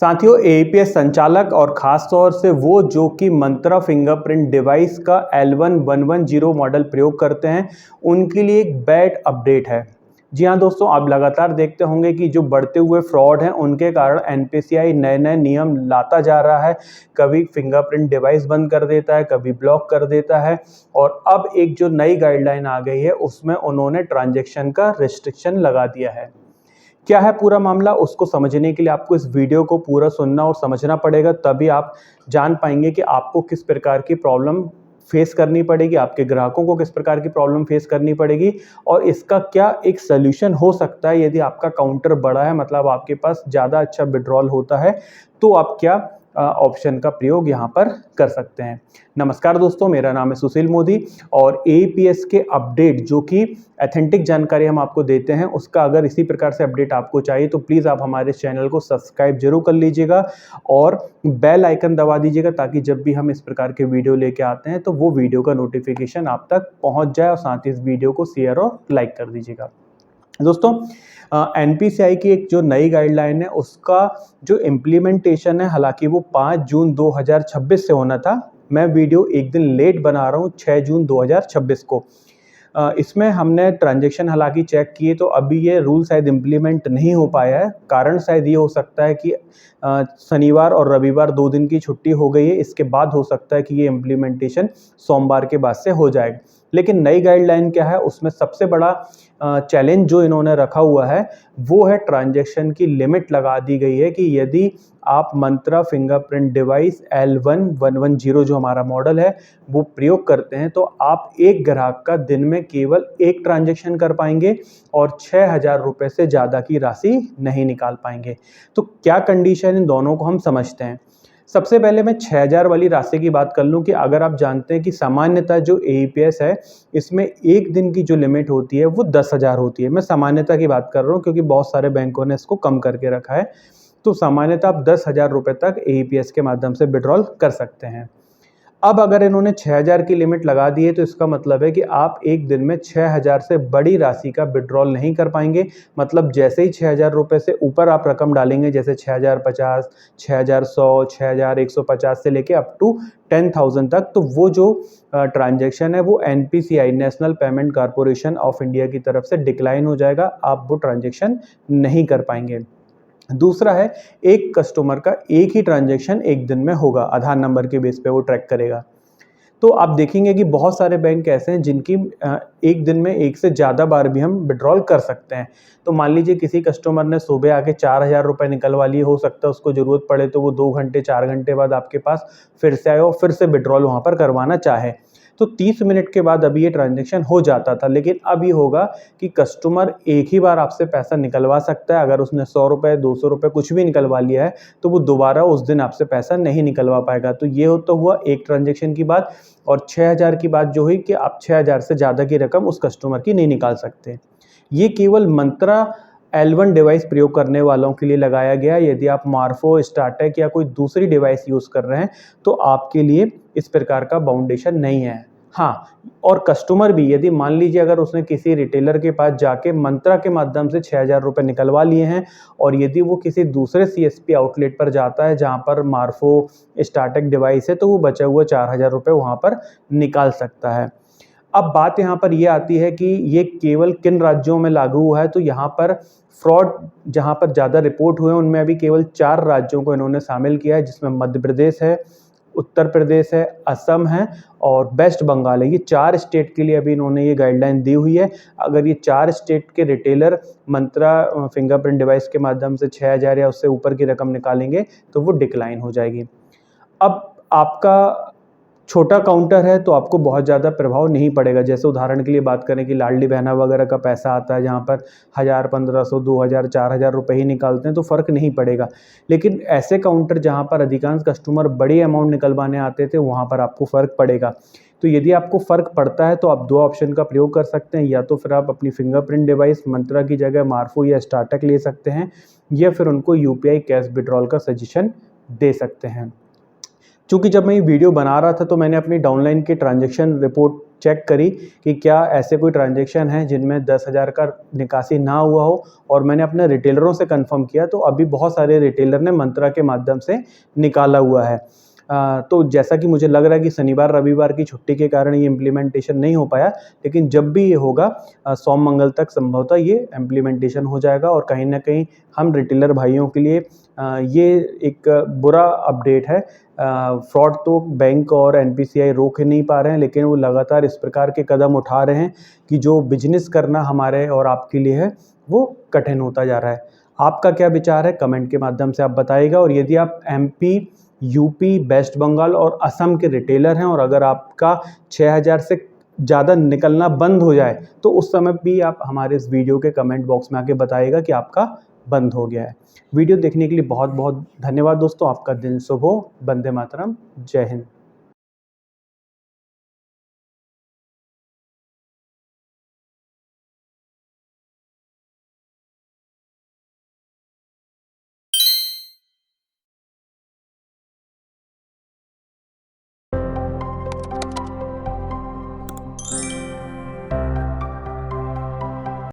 साथियों, एईपीएस संचालक और ख़ास तौर से वो जो कि मंत्रा फिंगरप्रिंट डिवाइस का L1110 मॉडल प्रयोग करते हैं, उनके लिए एक बैड अपडेट है। जी हाँ दोस्तों, आप लगातार देखते होंगे कि जो बढ़ते हुए फ्रॉड हैं उनके कारण एनपीसीआई नए-नए नियम लाता जा रहा है। कभी फिंगरप्रिंट डिवाइस बंद कर देता है, कभी ब्लॉक कर देता है और अब एक जो नई गाइडलाइन आ गई है उसमें उन्होंने ट्रांजैक्शन का रिस्ट्रिक्शन लगा दिया है। क्या है पूरा मामला, उसको समझने के लिए आपको इस वीडियो को पूरा सुनना और समझना पड़ेगा, तभी आप जान पाएंगे कि आपको किस प्रकार की प्रॉब्लम फेस करनी पड़ेगी, आपके ग्राहकों को किस प्रकार की प्रॉब्लम फेस करनी पड़ेगी और इसका क्या एक सॉल्यूशन हो सकता है। यदि आपका काउंटर बड़ा है, मतलब आपके पास ज़्यादा अच्छा विड्रॉल होता है, तो आप क्या ऑप्शन का प्रयोग यहाँ पर कर सकते हैं। नमस्कार दोस्तों, मेरा नाम है सुशील मोदी और एईपीएस के अपडेट जो कि ऑथेंटिक जानकारी हम आपको देते हैं, उसका अगर इसी प्रकार से अपडेट आपको चाहिए तो प्लीज़ आप हमारे चैनल को सब्सक्राइब जरूर कर लीजिएगा और बेल आइकन दबा दीजिएगा, ताकि जब भी हम इस प्रकार के वीडियो लेके आते हैं तो वो वीडियो का नोटिफिकेशन आप तक पहुँच जाए और साथ ही इस वीडियो को शेयर और लाइक कर दीजिएगा। दोस्तों, एनपीसीआई की एक जो नई गाइडलाइन है उसका जो इम्प्लीमेंटेशन है, हालांकि वो 5 जून 2026 से होना था। मैं वीडियो एक दिन लेट बना रहा हूँ, 6 जून 2026 को। इसमें हमने ट्रांजैक्शन हालांकि चेक किए तो अभी ये रूल शायद इम्प्लीमेंट नहीं हो पाया है। कारण शायद ये हो सकता है कि शनिवार और रविवार 2 दिन की छुट्टी हो गई है, इसके बाद हो सकता है कि ये इम्प्लीमेंटेशन सोमवार के बाद से हो जाएगा। लेकिन नई गाइडलाइन क्या है, उसमें सबसे बड़ा चैलेंज जो इन्होंने रखा हुआ है वो है ट्रांजैक्शन की लिमिट लगा दी गई है कि यदि आप मंत्रा फिंगरप्रिंट डिवाइस L1110 जो हमारा मॉडल है वो प्रयोग करते हैं तो आप एक ग्राहक का दिन में केवल एक ट्रांजैक्शन कर पाएंगे और 6,000 रुपये से ज़्यादा की राशि नहीं निकाल पाएंगे। तो क्या कंडीशन इन दोनों को हम समझते हैं। सबसे पहले मैं 6,000 वाली राशि की बात कर लूं कि अगर आप जानते हैं कि सामान्यतः जो एईपीएस है इसमें एक दिन की जो लिमिट होती है वो 10,000 होती है। मैं सामान्यतः की बात कर रहा हूं क्योंकि बहुत सारे बैंकों ने इसको कम करके रखा है। तो सामान्यतः आप 10,000 रुपये तक एईपीएस के माध्यम से विड्रॉल कर सकते हैं। अब अगर इन्होंने 6,000 की लिमिट लगा दी है तो इसका मतलब है कि आप एक दिन में 6,000 से बड़ी राशि का विड्रॉल नहीं कर पाएंगे। मतलब जैसे ही 6,000 रुपये से ऊपर आप रकम डालेंगे, जैसे 6,050, 6,100, 6,150 से लेके अप टू 10,000 तक, तो वो जो ट्रांजैक्शन है वो NPCI national payment corporation of India की तरफ से डिक्लाइन हो जाएगा। आप वो ट्रांजैक्शन नहीं कर पाएंगे। दूसरा है, एक कस्टमर का एक ही ट्रांजैक्शन एक दिन में होगा, आधार नंबर के बेस पे वो ट्रैक करेगा। तो आप देखेंगे कि बहुत सारे बैंक ऐसे हैं जिनकी एक दिन में एक से ज़्यादा बार भी हम विड्रॉल कर सकते हैं। तो मान लीजिए किसी कस्टमर ने सुबह आके 4,000 रुपये निकलवा लिए, हो सकता है उसको ज़रूरत पड़े तो वो 2 घंटे 4 घंटे बाद आपके पास फिर से आए और फिर से विड्रॉल वहाँ पर करवाना चाहे तो 30 मिनट के बाद अभी ये ट्रांजैक्शन हो जाता था। लेकिन अब ये होगा कि कस्टमर एक ही बार आपसे पैसा निकलवा सकता है। अगर उसने 100 रुपये 200 रुपये कुछ भी निकलवा लिया है तो वो दोबारा उस दिन आपसे पैसा नहीं निकलवा पाएगा। तो ये तो हुआ एक ट्रांजैक्शन की बात। और 6,000 की बात जो हुई कि आप 6,000 से ज़्यादा की रकम उस कस्टमर की नहीं निकाल सकते। ये केवल मंत्रा L1 डिवाइस प्रयोग करने वालों के लिए लगाया गया। यदि आप मार्फो, स्टार्टेक या कोई दूसरी डिवाइस यूज़ कर रहे हैं तो आपके लिए इस प्रकार का बाउंडेशन नहीं है। हाँ, और कस्टमर भी यदि मान लीजिए अगर उसने किसी रिटेलर के पास जाके मंत्रा के माध्यम से 6,000 रुपये निकलवा लिए हैं और यदि वो किसी दूसरे सीएसपी आउटलेट पर जाता है जहाँ पर मार्फो, स्टार्टेक डिवाइस है, तो वो बचा हुआ 4,000 रुपये वहाँ पर निकाल सकता है। अब बात यहाँ पर ये आती है कि ये केवल किन राज्यों में लागू हुआ है। तो यहाँ पर फ्रॉड जहाँ पर ज़्यादा रिपोर्ट हुए उनमें अभी केवल 4 राज्यों को इन्होंने शामिल किया है, जिसमें मध्य प्रदेश है, उत्तर प्रदेश है, असम है और वेस्ट बंगाल है। ये 4 स्टेट के लिए अभी इन्होंने ये गाइडलाइन दी हुई है। अगर ये 4 स्टेट के रिटेलर मंत्रा फिंगरप्रिंट डिवाइस के माध्यम से 6,000 या उससे ऊपर की रकम निकालेंगे तो वो डिक्लाइन हो जाएगी। अब आपका छोटा काउंटर है तो आपको बहुत ज़्यादा प्रभाव नहीं पड़ेगा। जैसे उदाहरण के लिए बात करें कि लाडली बहना वगैरह का पैसा आता है जहाँ पर 1,000, 1,500, 2,000, 4,000 रुपये ही निकालते हैं तो फ़र्क नहीं पड़ेगा। लेकिन ऐसे काउंटर जहाँ पर अधिकांश कस्टमर बड़ी अमाउंट निकलवाने आते थे वहाँ पर आपको फ़र्क पड़ेगा। तो यदि आपको फ़र्क पड़ता है तो आप 2 ऑप्शन का प्रयोग कर सकते हैं। या तो फिर आप अपनी फिंगरप्रिंट डिवाइस मंत्रा की जगह मार्फो या स्टार्टेक ले सकते हैं, या फिर उनको यूपीआई कैश विड्रॉल का सजेशन दे सकते हैं। चूँकि जब मैं ये वीडियो बना रहा था तो मैंने अपनी डाउनलाइन की ट्रांजैक्शन रिपोर्ट चेक करी कि क्या ऐसे कोई ट्रांजैक्शन हैं जिनमें 10,000 का निकासी ना हुआ हो, और मैंने अपने रिटेलरों से कंफर्म किया तो अभी बहुत सारे रिटेलर ने मंत्रा के माध्यम से निकाला हुआ है। तो जैसा कि मुझे लग रहा है कि शनिवार रविवार की छुट्टी के कारण ये इम्प्लीमेंटेशन नहीं हो पाया, लेकिन जब भी ये होगा सोम मंगल तक संभवतः ये इम्प्लीमेंटेशन हो जाएगा और कहीं ना कहीं हम रिटेलर भाइयों के लिए ये एक बुरा अपडेट है। फ्रॉड तो बैंक और एनपीसीआई रोक नहीं पा रहे हैं, लेकिन वो लगातार इस प्रकार के कदम उठा रहे हैं कि जो बिजनेस करना हमारे और आपके लिए है वो कठिन होता जा रहा है। आपका क्या विचार है कमेंट के माध्यम से आप बताइएगा। और यदि आप एमपी, यूपी, वेस्ट बंगाल और असम के रिटेलर हैं और अगर आपका 6,000 से ज़्यादा निकलना बंद हो जाए तो उस समय भी आप हमारे इस वीडियो के कमेंट बॉक्स में आके बताइएगा कि आपका बंद हो गया है। वीडियो देखने के लिए बहुत बहुत धन्यवाद दोस्तों। आपका दिन शुभ हो। वंदे मातरम। जय हिंद।